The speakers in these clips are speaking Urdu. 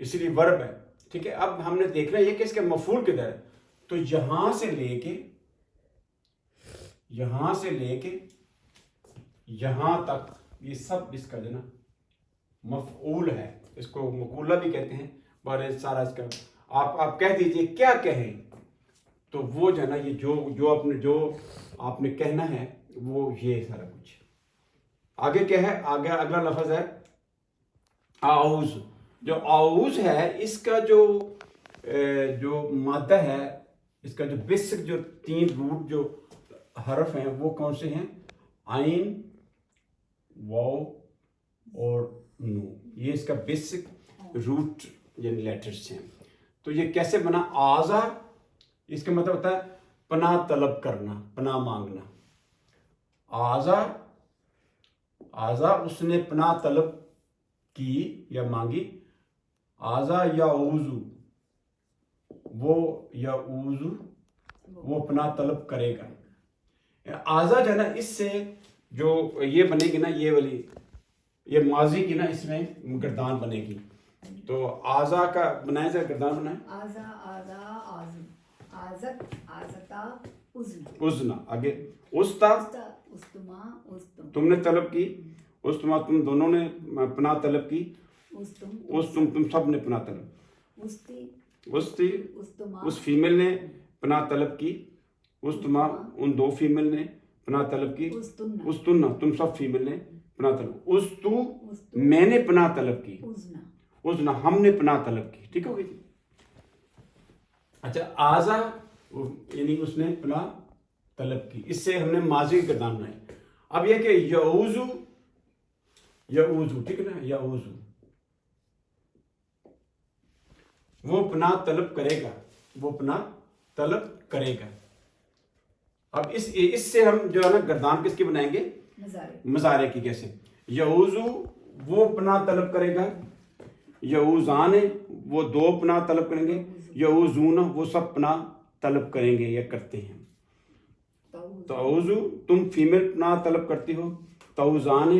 اس لیے ورب ہے. ٹھیک ہے, اب ہم نے دیکھنا یہ کہ اس کا مفعول کدھر ہے. تو یہاں سے لے کے یہاں تک یہ سب اس کا جو نا مفعول ہے. اس کو مقولہ بھی کہتے ہیں. بارے سارا اس کا آپ کہہ دیجئے کیا کہیں, تو وہ جو ہے نا یہ جو آپ نے کہنا ہے وہ یہ سارا کچھ. آگے کیا ہے, آگے اگلا لفظ ہے اعوذ. جو اعوذ ہے اس کا جو مادہ ہے, اس کا جو بیسک جو 3 روٹ جو حرف ہیں وہ کون سے ہیں؟ عین, واو اور نو. یہ اس کا بیسک روٹ یعنی لیٹرز ہیں. تو یہ کیسے بنا؟ آزا, اس کا مطلب ہوتا ہے پناہ طلب کرنا, پناہ مانگنا. آزا اس نے پناہ طلب کی یا مانگی. آزا یا اوزو, وہ پناہ طلب کرے گا. آزا جو ہے نا اس سے جو یہ بنے گی نا, یہ ماضی کی نا اس میں گردان بنے گی. تو آزا کا بنائے جائے, گردان بنائے. ازنا. آگے استا, تم نے طلب کی. استما, تم دونوں نے پناہ طلب کی. تم سب نے پناہ طلب. استی, اس فیمیل نے پناہ طلب کی. استما, ان 2 فیمیل نے پناہ طلب کی. استنا, تم سب فیمیل نے پناہ طلب. استو, میں نے پناہ طلب کی. ازنا, ہم نے پناہ طلب کی. ٹھیک ہو گئی جی. اچھا, آزا یعنی اس نے پناہ طلب کی. اس سے ہم نے ماضی کی گردان بنائی. اب یہ کہ یعوذو, ٹھیک ہے نا, یعوذو وہ پناہ طلب کرے گا. اب اس سے ہم جو ہے نا گردان کس کی بنائیں گے؟ مضارع کی. کیسے؟ یعوذو وہ پناہ طلب کرے گا. یعوذان وہ 2 پناہ طلب کریں گے. یعوذون وہ سب پناہ طلب کریں گے یا کرتے ہیں. تعوذو تم فیمیل پناہ طلب کرتی ہو. تعوذان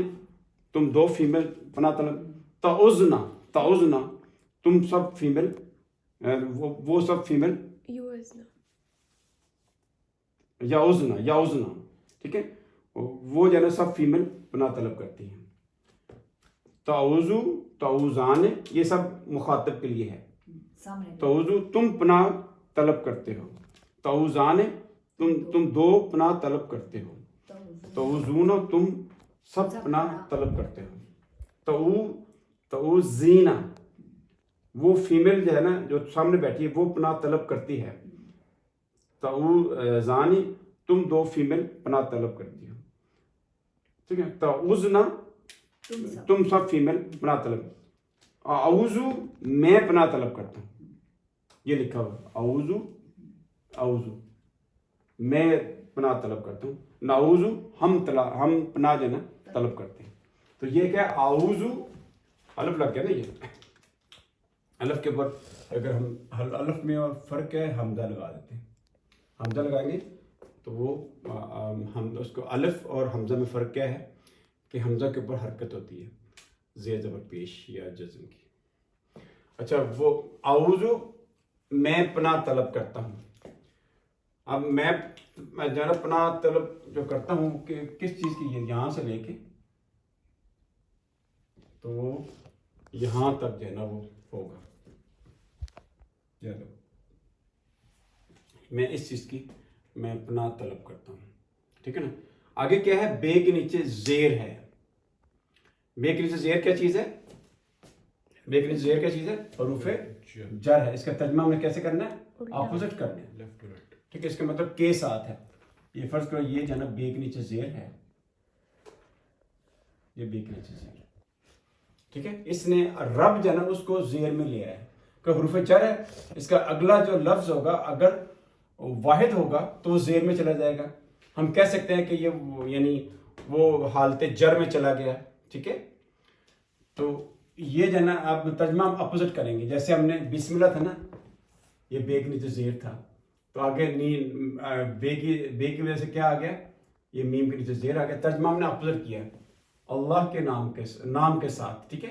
تم 2 فیمیل پناہ طلب. تعوذنا تم سب فیمیل, وہ سب فیمیل. یعوذنا ٹھیک ہے, وہ جو ہے سب فیمیل پناہ طلب کرتی ہیں. تعوذو, تعوذان یہ سب مخاطب کے لیے ہے. تعوذو تم پناہ طلب کرتے ہو. تعوذان تم 2 پناہ طلب کرتے ہو. تعوذون تم سب پناہ طلب کرتے ہو. تعوذینا وہ فیمیل جو ہے نا جو سامنے بیٹھی ہے وہ پناہ طلب کرتی ہے. تعوذانی تم 2 فیمیل پناہ طلب کرتی ہو. ٹھیک ہے. تعوذنا تم سب فیمیل پناہ طلب. اعوذو میں پناہ طلب کرتا ہوں, یہ لکھا ہوا اعوذو میں پناہ طلب کرتا ہوں. نعوذو ہم پناہ جو ہے نا طلب کرتے ہیں. تو یہ کیا ہے؟ اعوذو الف لگ گیا نا. یہ الف کے اوپر اگر ہم الف میں اور فرق ہے, حمزہ لگا دیتے ہیں. حمزہ لگائیں گے تو وہ ہم اس کو الف اور حمزہ میں فرق کیا ہے کہ حمزہ کے اوپر حرکت ہوتی ہے زیر زبر پیش یا جزم کی. اچھا, وہ اعوذو میں پناہ طلب کرتا ہوں. اب میں جو ہے نا پناہ طلب جو کرتا ہوں کہ کس چیز کی, یہاں سے لے کے تو یہاں تک جو ہے نا وہ ہوگا. میں اس چیز کی میں پناہ طلب کرتا ہوں. ٹھیک ہے نا. آگے کیا ہے؟ بے کے نیچے زیر ہے. بے کے نیچے زیر کیا چیز ہے؟ بے کے نیچے زیر کیا چیز ہے؟ حروف جر ہے. اس کا ترجمہ ہم نے کیسے کرنا ہے؟ اپوزٹ کرنا ہے, لیفٹ ٹو رائٹ. ٹھیک ہے. اس کا مطلب کے ساتھ ہے. یہ فرض کرو یہ جو ہے نا بے کے نیچے زیر ہے, یہ بے کے نیچے زیر ہے. ٹھیک ہے. اس نے رب جو ہے نا اس کو زیر میں لیا ہے کہ حروف جر ہے. اس کا اگلا جو لفظ ہوگا اگر واحد ہوگا تو وہ زیر میں چلا جائے گا. ہم کہہ سکتے ہیں کہ یہ یعنی وہ حالت جر میں چلا گیا. ٹھیک ہے. تو یہ جو ہے نا آپ ترجمہ ہم اپوزٹ کریں گے. جیسے ہم نے بسم اللہ تھا نا, یہ بے کے نیچے زیر تھا, تو آگے بے کی وجہ سے کیا آ گیا؟ یہ میم کے نیچے زیر آ گیا. ترجمہ ہم نے اپوزٹ کیا اللہ کے نام کے ساتھ. ٹھیک ہے.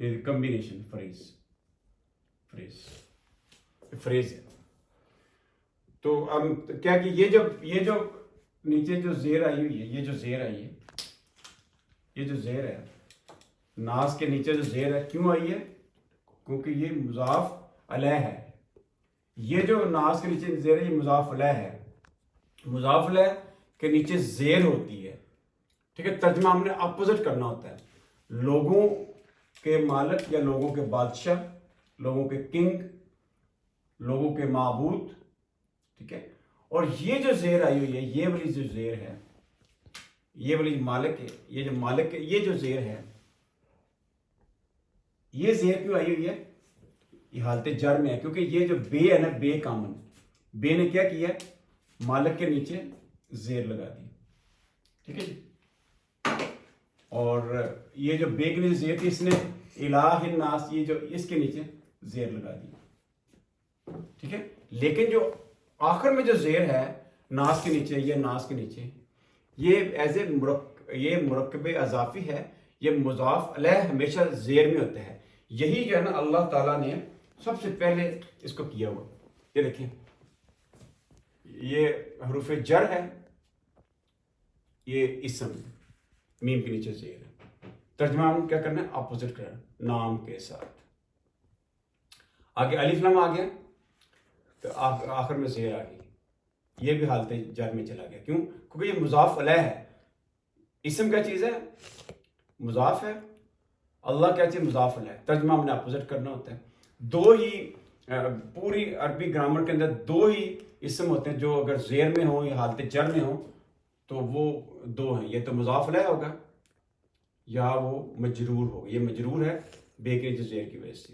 یہ کمبینیشن فریز ہے. تو اب کیا کہ یہ جو نیچے جو زیر آئی ہوئی ہے، یہ جو زیر آئی ہے، یہ جو زیر ہے ناس کے نیچے جو زیر ہے، کیوں آئی ہے؟ کیونکہ یہ مضاف علیہ ہے. یہ جو ناس کے نیچے زیر ہے یہ مضاف علیہ ہے. مضاف علیہ کے نیچے زیر ہوتی ہے، ٹھیک ہے. ترجمہ ہم نے اپوزٹ کرنا ہوتا ہے. لوگوں کے مالک یا لوگوں کے بادشاہ، لوگوں کے کنگ، لوگوں کے معبود، ٹھیک ہے. اور یہ جو زیر آئی ہوئی ہے، یہ والی جو زیر ہے، یہ والی مالک ہے، یہ جو مالک ہے، یہ جو زیر ہے، یہ زیر کیوں آئی ہوئی ہے؟ یہ حالت جر میں ہے، کیونکہ یہ جو بے ہے نا، بے کامن، بے نے کیا کیا؟ مالک کے نیچے زیر لگا دی، ٹھیک ہے جی. اور یہ جو بے کے نیچے زیر تھی، اس نے الہ الناس، یہ جو اس کے نیچے زیر لگا دی، ٹھیک ہے. لیکن جو آخر میں جو زیر ہے ناس کے نیچے، یہ ناس کے نیچے، یہ ایز اے یہ مرکب اضافی ہے. یہ مضاف علیہ ہمیشہ زیر میں ہوتا ہے. یہی جو ہے نا اللہ تعالیٰ نے سب سے پہلے اس کو کیا ہوا. یہ دیکھیں، یہ حروف جر ہے، یہ اسم میم کے نیچے زیر ہے. ترجمہ ہم کیا کرنا ہے؟ اپوزٹ کرنا، نام کے ساتھ. آگے الف لام آ گیا تو آخر میں زیر آ گئی. یہ بھی حالت جر میں چلا گیا. کیوں؟ کیونکہ یہ مضاف علیہ ہے. اسم کیا چیز ہے؟ مضاف ہے. اللہ کیا چیز؟ مضاف علیہ. ترجمہ ہم نے اپوزٹ کرنا ہوتا ہے. دو ہی پوری عربی گرامر کے اندر دو ہی اسم ہوتے ہیں جو اگر زیر میں ہوں یا حالت جر میں ہوں تو وہ دو ہیں. یہ تو مضاف علیہ ہوگا یا وہ مجرور ہوگا. یہ مجرور ہے بے کے نیچے زیر کی وجہ سے.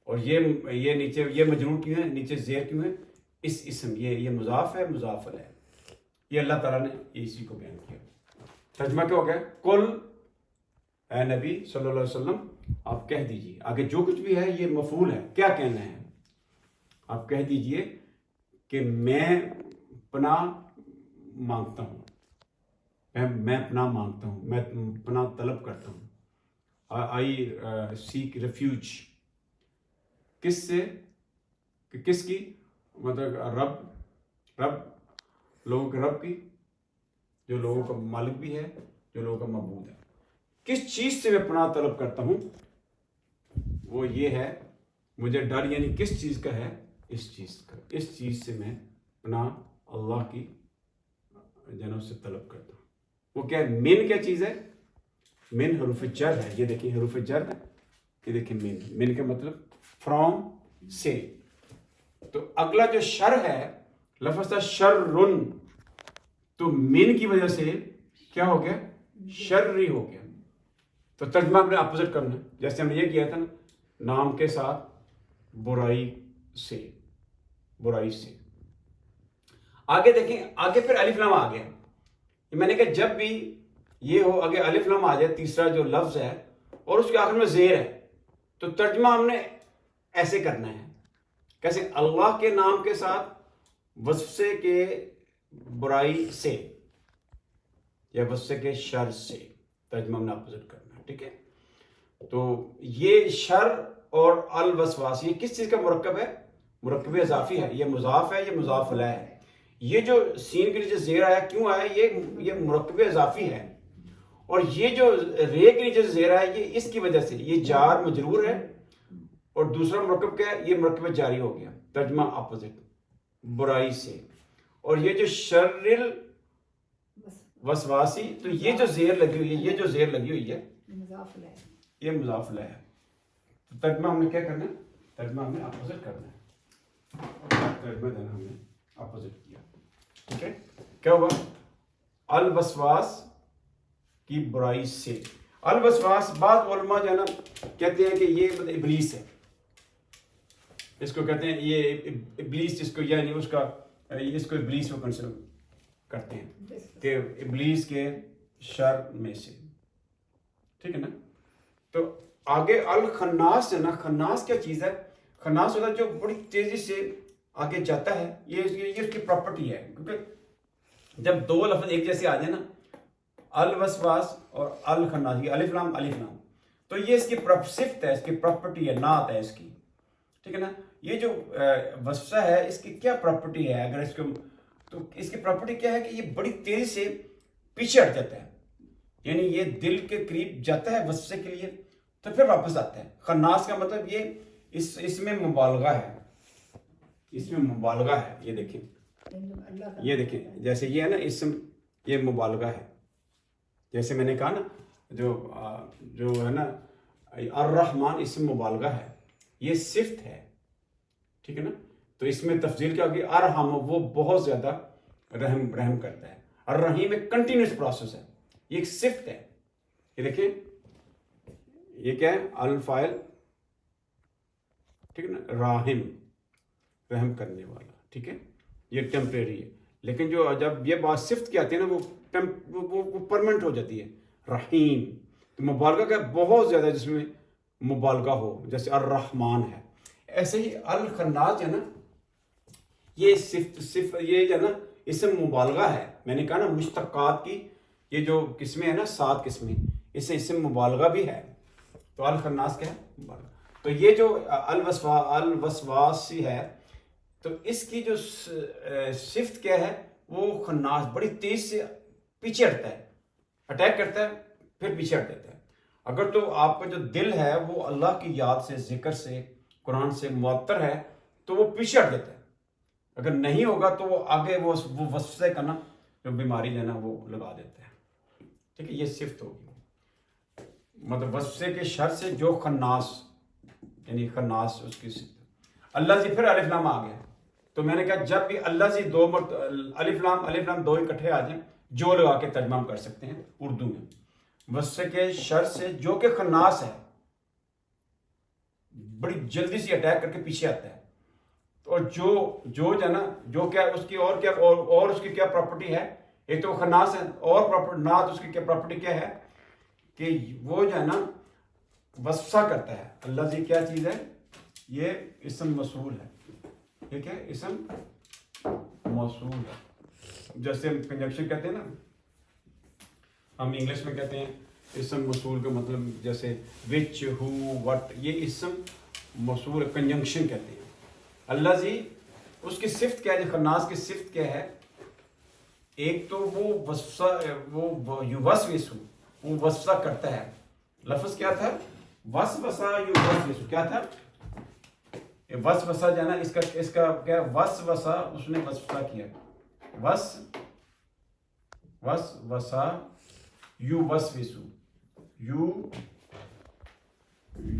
اور یہ نیچے یہ مجرور کیوں ہے؟ نیچے زیر کیوں ہے؟ اس اسم یہ مضاف ہے، مضاف علیہ. یہ اللہ تعالیٰ نے اسی کو بیان کیا. ترجمہ کیا ہو گیا؟ کل اے نبی صلی اللہ علیہ وسلم آپ کہہ دیجئے. آگے جو کچھ بھی ہے یہ مفعول ہے. کیا کہنا ہے؟ آپ کہہ دیجئے کہ میں پناہ مانگتا ہوں، میں پناہ مانگتا ہوں، میں پناہ طلب کرتا ہوں. آئی سیک ریفیوج. کس سے؟ کس کی؟ مطلب رب لوگوں کے رب کی، جو لوگوں کا مالک بھی ہے، جو لوگوں کا معبود ہے. کس چیز سے میں پناہ طلب کرتا ہوں؟ وہ یہ ہے، مجھے ڈر یعنی کس چیز کا ہے؟ اس چیز کا. اس چیز سے میں پناہ اللہ کی جناب سے طلب کرتا ہوں. وہ کیا ہے؟ من کیا چیز ہے؟ من حروف جر ہے. یہ دیکھیں حروف جر ہے. یہ دیکھیں من کا مطلب فرام سے. تو اگلا جو شر ہے، لفظ تھا شرن، تو من کی وجہ سے کیا ہو گیا؟ شرری ہو گیا. تو ترجمہ ہم نے اپوزٹ کرنا ہے. جیسے ہم نے یہ کیا تھا نا، نام کے ساتھ برائی سے. آگے دیکھیں، آگے پھر الف لام آ گیا. میں نے کہا جب بھی یہ ہو آگے الف لام آ جائے، تیسرا جو لفظ ہے اور اس کے آخر میں زیر ہے، تو ترجمہ ہم نے ایسے کرنا ہے. کیسے؟ اللہ کے نام کے ساتھ وصف کے برائی سے یا وصف کے شر سے. ترجمہ ہم نے اپوزٹ کرنا ہے، ٹھیک ہے. تو یہ شر اور الوسواس یہ کس چیز کا مرکب ہے؟ مرکب اضافی ہے. یہ مضاف ہے، یہ مضاف علیہ ہے. یہ جو سین کے نیچے زیر آیا کیوں آیا؟ یہ مرکب اضافی ہے. اور یہ جو رے کے نیچے زیر آیا یہ اس کی وجہ سے، یہ جار مجرور ہے اور دوسرا مرکب کیا ہے؟ یہ مرکب جاری ہو گیا. ترجمہ اپوزٹ، برائی سے. اور یہ جو شر وسواسی، تو یہ جو زیر لگی ہوئی ہے، یہ جو زیر لگی ہوئی ہے یہ مضاف علیہ ہے. تو ترجمہ ہم نے کیا کرنا ہے؟ ترجمہ ہم نے اپوزٹ کرنا ہے. ترجمہ دینا ہم نے اپوزٹ کیا، ٹھیک ہے. کیا ہوا؟ الوسواس کی برائی سے. الوسواس بعض علماء جو ہے نا کہتے ہیں کہ یہ ابلیس ہے. اس کو کہتے ہیں یہ ابلیس، جس کو یعنی اس کا اس کو ابلیس کو کنسیڈر کرتے ہیں کہ ابلیس کے شر میں سے، ٹھیک ہے نا. تو آگے الخناس ہے نا. خناس کیا چیز ہے؟ خناس ہوتا ہے جو بڑی تیزی سے آگے جاتا ہے. یہ اس کی پراپرٹی ہے. کیونکہ جب دو لفظ ایک جیسے آ جائیں نا، الوسواس اور الخناس، یہ الف لام تو یہ اس کی صفت ہے, اس کی پراپرٹی ہے, نعت ہے اس کی, ٹھیک ہے نا. یہ جو وصفہ ہے اس کی کیا پراپرٹی ہے, اگر اس کو, تو اس کی پراپرٹی کیا ہے کہ یہ بڑی تیزی سے پیچھے ہٹ جاتا ہے, یعنی یہ دل کے قریب جاتا ہے وصفے کے لیے تو پھر واپس آتا ہے. خناس کا مطلب یہ اس میں مبالغہ ہے, اس میں مبالغہ ہے. یہ دیکھیں, یہ دیکھیں, جیسے یہ ہے نا اسم, یہ مبالغہ ہے. جیسے میں نے کہا نا جو ہے نا الرحمن اسم مبالغہ ہے, یہ صفت ہے, ٹھیک ہے نا. تو اس میں تفضیل کیا ہوگی, ارحم, وہ بہت زیادہ رحم کرتا ہے. الرحیم ایک کنٹینیوس پروسیس ہے, یہ ایک صفت ہے. یہ دیکھیں, یہ کیا ہے, الفاعل, ٹھیک ہے نا, راحم, رحم کرنے والا, ٹھیک ہے. یہ ٹیمپریری ہے, لیکن جو جب یہ بات صفت کی آتی ہے نا وہ پرمنٹ ہو جاتی ہے. رحیم, تو مبالغہ کا بہت زیادہ جس میں مبالغہ ہو, جیسے الرحمن ہے. ایسے ہی الخناس ہے نا, یہ صفت یہ جو ہے نا اسم مبالغہ ہے. میں نے کہا نا مشتقات کی یہ جو قسمیں ہیں نا 7 قسمیں, اس سے اسم مبالغہ بھی ہے. تو الخناس کیا ہے, مبالغہ. تو یہ جو الوسواسی ہے, تو اس کی جو صفت کیا ہے, وہ خناس, بڑی تیز سے پیچھے ہٹتا ہے, اٹیک کرتا ہے پھر پیچھے ہٹ جاتا ہے. اگر تو آپ کا جو دل ہے وہ اللہ کی یاد سے, ذکر سے, قرآن سے معطر ہے تو وہ پیچھے ہٹ جاتا ہے. اگر نہیں ہوگا تو وہ آگے وہ وسوسے کا نا جو بیماری ہے نا وہ لگا دیتا ہے, ٹھیک ہے. یہ صفت ہوگی, مطلب وسوسے کے شر سے جو خناس, یعنی خناس اس کی صفت. اللہ سے پھر الف لام آ گیا, تو میں نے کہا جب بھی اللہ سے الف لام دو اکٹھے آ جائیں, جو لگا کے ترجمہ کر سکتے ہیں اردو میں. وسوسے کے شر سے جو کہ خناس ہے, بڑی جلدی سے اٹیک کر کے پیچھے آتا ہے. اور جو ہے نا, جو کیا اس کی اور اس کی کیا پراپرٹی ہے, ایک تو خناس ہے, اور نعت اس کی کیا پراپرٹی کیا ہے کہ وہ جو ہے نا وسوسہ کرتا ہے. اللہ سے کیا چیز ہے, یہ اسم موصول ہے. ٹھیک ہے, اسم موصول ہے. جیسے ہم کنجنکشن کہتے ہیں نا, ہم انگلش میں کہتے ہیں اسم موصول کا مطلب جیسے وچ, ہو, وٹ, یہ اسم موصول کنجنکشن کہتے ہیں. اللہ جی اس کی صفت کیا ہے, خناس کی صفت کیا ہے, ایک تو وہ وسوسہ, وہ یوسوسو, وہ وسوسہ کرتا ہے. لفظ کیا تھا, وسوسہ یوسوسو, کیا تھا, وسوسہ جو ہے نا اس کا کیا, وسوسہ, اس نے وسوسہ کیا, وسوسہ یوسوسو,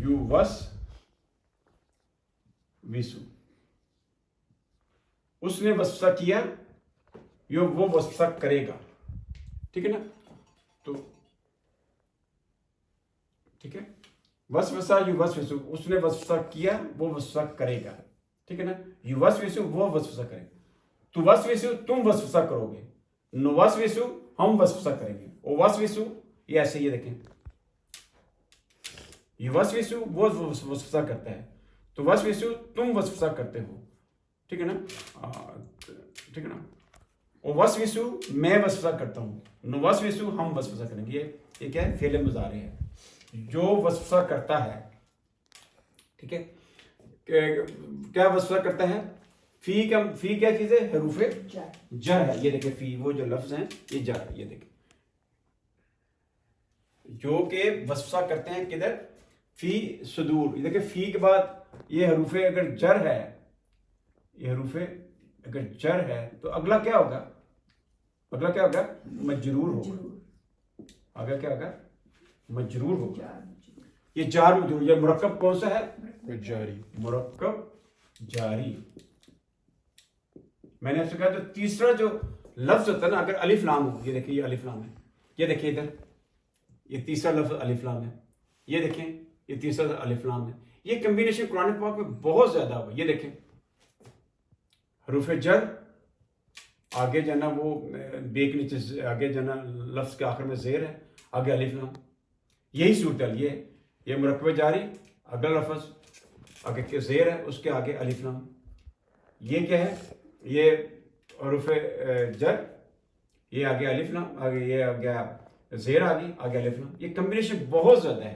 یوسوسو, اس نے وسوسہ کیا, وہ وسوسہ کرے گا, ٹھیک ہے نا. تو ٹھیک ہے, وسوسہ یوسوسو, اس نے وسوسہ کیا, وہ وسوسہ کرے گا, ٹھیک ہے نا. یوسوسو, وہ وسوسہ کرے گا. تو وسوسو, تم وسوسہ کرو گے. نوسوسو, ہم وسوسہ کریں گے. وسوسو, یہ ایسے یہ دیکھیں, یوسوسو وہ وسوسہ کرتا ہے, تو وسوسو تم وسوسہ کرتے ہو, ٹھیک ہے نا. ٹھیک ہے نا. وسوسو میں وسوسہ کرتا ہوں, نوسوسو ہم وسوسہ کریں گے. یہ کیا ہے, فعل مضارع ہے, جو وسوسہ کرتا ہے. ٹھیک ہے, کیا وسوسہ کرتا ہے, فی کیا چیز ہے, حروف جر ہے. یہ دیکھیں فی, وہ جو لفظ ہیں یہ جر ہے. یہ دیکھیں جو کہ وسوسہ کرتے ہیں کدھر, فی صدور. یہ دیکھیں فی کے بعد یہ حروف اگر جر ہے, یہ حروف اگر جر ہے تو اگلا کیا ہوگا, مجرور ہوگا. آگے کیا ہوگا, مجرور ہوگا. یہ جار مجرور, یہ مرکب کون سا ہے, جاری, مرکب جاری. میں نے آپ سے کہا جو تیسرا جو لفظ ہوتا ہے نا, اگر الف لام ہو, یہ دیکھیں یہ الف لام ہے, یہ دیکھیں ادھر, یہ تیسرا لفظ الف لام ہے. یہ دیکھیں یہ تیسرا الف لام ہے. یہ کمبینیشن قرآن پاک میں بہت زیادہ ہوا. یہ دیکھیں حروف جر, آگے جانا وہ بے کے نیچے, آگے جانا لفظ کے آخر میں زیر ہے, آگے الف لام. یہی صورتحال, یہ مرکب جاری, اگلا لفظ آگے کے زیر ہے, اس کے آگے الف لام. یہ کیا ہے, یہ حروف جر, یہ آگے الف لام, آگے یہ آگے زیر, آگے الف لام. یہ کمبینیشن بہت زیادہ ہے.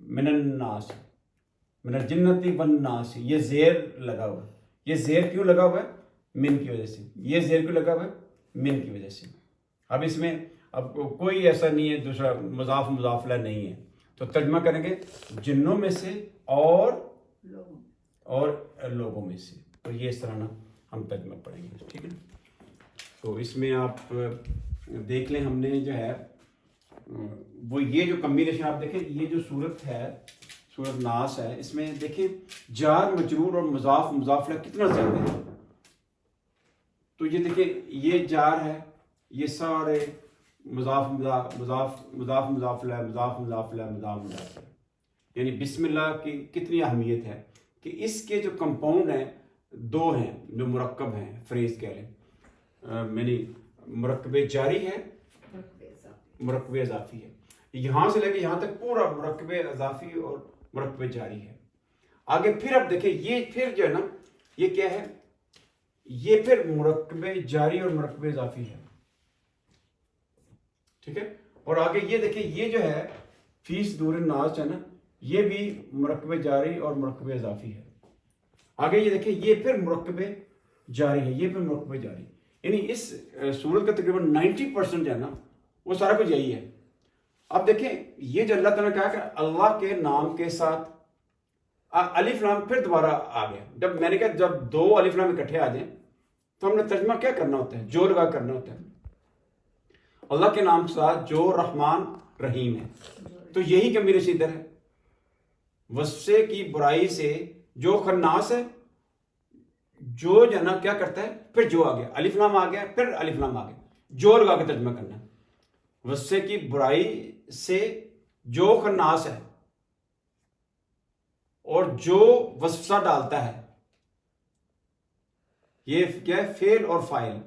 من الناس، من الجنتی والناس، یہ زیر لگا ہوا ہے. یہ زیر کیوں لگا ہوا ہے؟ من کی وجہ سے. یہ زیر کیوں لگا ہوا ہے؟ من کی وجہ سے. اب اس میں اب کوئی ایسا نہیں ہے دوسرا مضاف مضافلہ نہیں ہے، تو ترجمہ کریں گے جنوں میں سے اور لوگوں میں سے. تو یہ اس طرح نا ہم ترجمہ پڑھیں گے، ٹھیک ہے نا. تو اس میں آپ دیکھ لیں، ہم نے جو ہے وہ یہ جو کمبینیشن آپ دیکھیں، یہ جو صورت ہے صورت ناس ہے، اس میں دیکھیں جار مجرور اور مضاف مضافلہ کتنا زیادہ ہے. تو یہ دیکھیں یہ جار ہے، یہ سارے مضاف مضافلہ یعنی بسم اللہ کی کتنی اہمیت ہے کہ اس کے جو کمپاؤنڈ ہیں دو ہیں جو مرکب ہیں، فریز کہہ لیں، یعنی مرکب جاری ہے، مرکب اضافی ہے. یہاں سے لے کے یہاں تک پورا مرکب اضافی اور مرکب جاری ہے. آگے پھر اب دیکھیں یہ پھر جو ہے نا یہ کیا ہے، یہ پھر مرکب جاری اور مرکب اضافی ہے، ٹھیک ہے. اور آگے یہ دیکھیں یہ جو ہے فی صدور الناس ہے نا، یہ بھی مرکب جاری اور مرکب اضافی ہے. آگے یہ دیکھیں یہ پھر مرکب جاری ہے، یہ پھر مرکب جاری، یعنی اس صورت کا تقریباً 90% جو ہے نا وہ سارا کچھ یہی ہے. اب دیکھیں یہ جو اللہ تعالیٰ نے کہا کہ اللہ کے نام کے ساتھ الف لام پھر دوبارہ آ گیا. جب میں نے کہا جب دو الف لام اکٹھے آ جائیں تو ہم نے ترجمہ کیا کرنا ہوتا ہے؟ جو لگا کرنا ہوتا ہے. اللہ کے نام کے ساتھ جو رحمان رحیم ہے، تو یہی کمبینیشن ادھر ہے. وصفے کی برائی سے جو خناس ہے، جو ہے نا کیا کرتا ہے، پھر جو آ گیا الف لام آ گیا، پھر الف لام آ گیا، جو لگا کے ترجمہ کرنا ہے. وصفے کی برائی سے جو خناس ہے اور جو وصفہ ڈالتا ہے، یہ کیا ہے؟ فعل اور فاعل.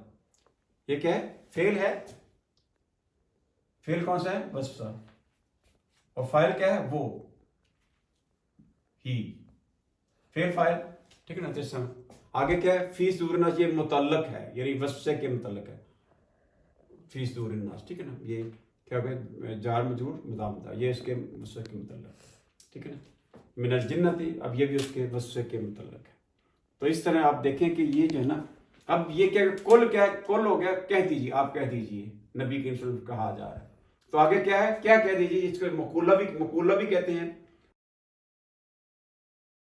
یہ کیا ہے؟ فعل ہے. فعل کون سا ہے؟ وصفہ. اور فاعل کیا ہے؟ وہ ہی، فعل فاعل، ٹھیک ہے نا. جیسا آگے کیا ہے؟ فی صدور الناس، یہ متعلق ہے یعنی وصفے کے متعلق ہے. فی صدور الناس، ٹھیک ہے نا. یہ کیا ہو گیا؟ جار مجرور مضاف، یہ اس کے وصفے کے متعلق ہے، ٹھیک ہے نا. من الجنتی، اب یہ بھی اس کے وصفے کے متعلق ہے. تو اس طرح آپ دیکھیں کہ یہ جو ہے نا، اب یہ کیا کل ہو گیا، کہہ دیجیے، آپ کہہ دیجیے، نبی کے وسلم کہا جا رہا ہے. تو آگے کیا ہے؟ کیا کہہ دیجیے، اس کو مقولہ بھی کہتے ہیں